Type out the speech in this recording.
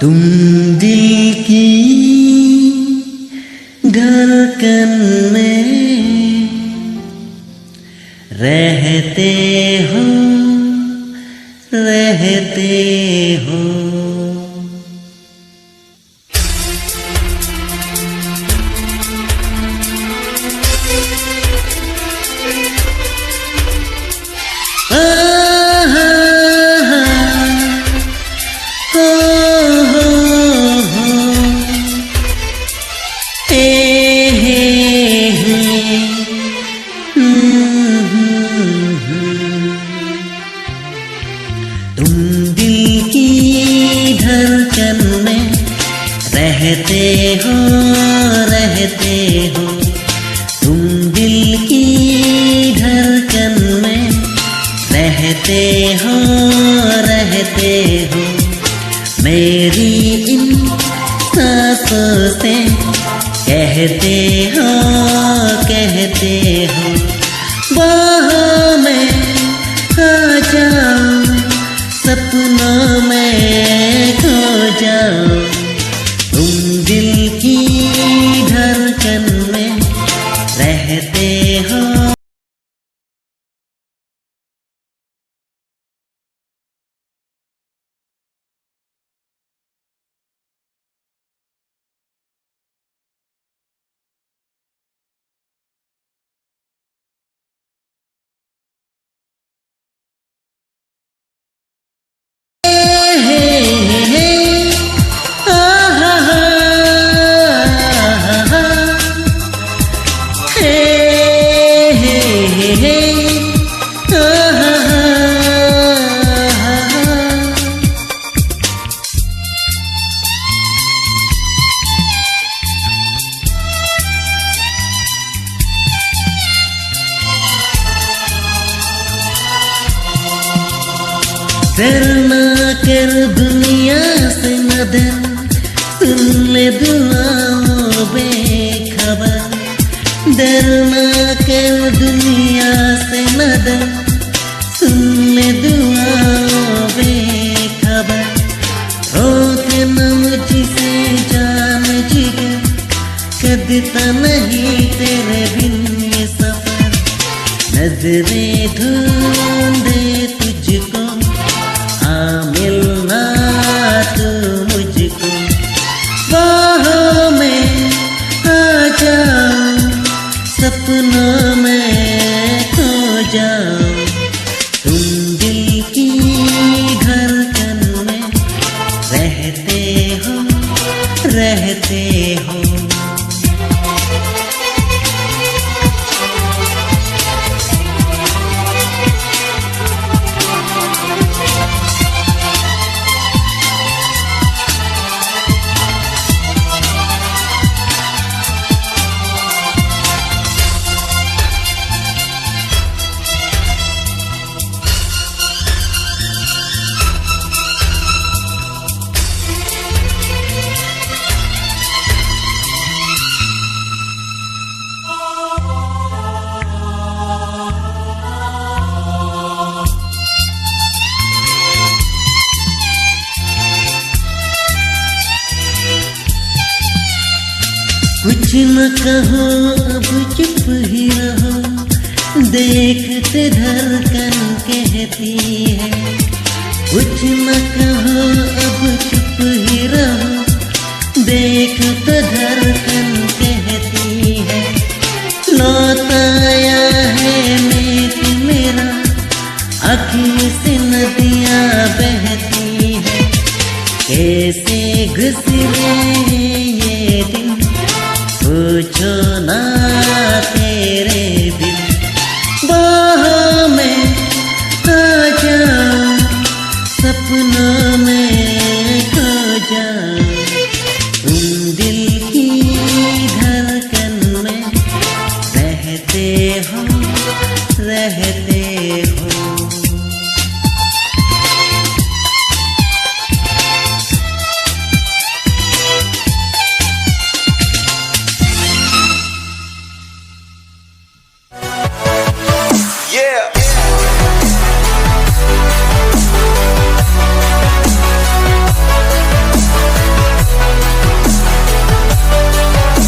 तुम दिल की धड़कन में रहते हो, रहते हो। तुम दिल की धड़कन में रहते हो, रहते हो। तुम दिल की धड़कन में रहते हो, रहते हो। मेरी इन सांसों से कहते हो, कहते हो। बाहों में आ जाओ, सपनों में खो जाओ। तुम दिल की धड़कन में रहते हो। डरना कर दुनिया से नदर, सुन ले दुआओं बेखबर। डरना कर दुनिया से नदर, सुन ले दुआओं बेखबर। रोके न मुझसे जान जिगर, कदता नहीं तेरे बिन ये सफर। नजरें ढूंढे तुझको, मिलना तू मुझको। बाहों में आ जाओ, सपनों में खो जाओ। तुम दिल की धड़कन में रहते हो, रहते हो। कुछ न कहो अब चुप ही रहो, देखते धड़कन कहती है। कुछ न कहो अब चुप ही रहो, देखते धड़कन कहती है। लौटाया है मेघ मेरा, आँखों से नदियाँ बहती है। कैसे गुजरे ये दिन, पूछो ना तेरे दिल। बाहों में आ जाओ, सपनों में खो जाओ।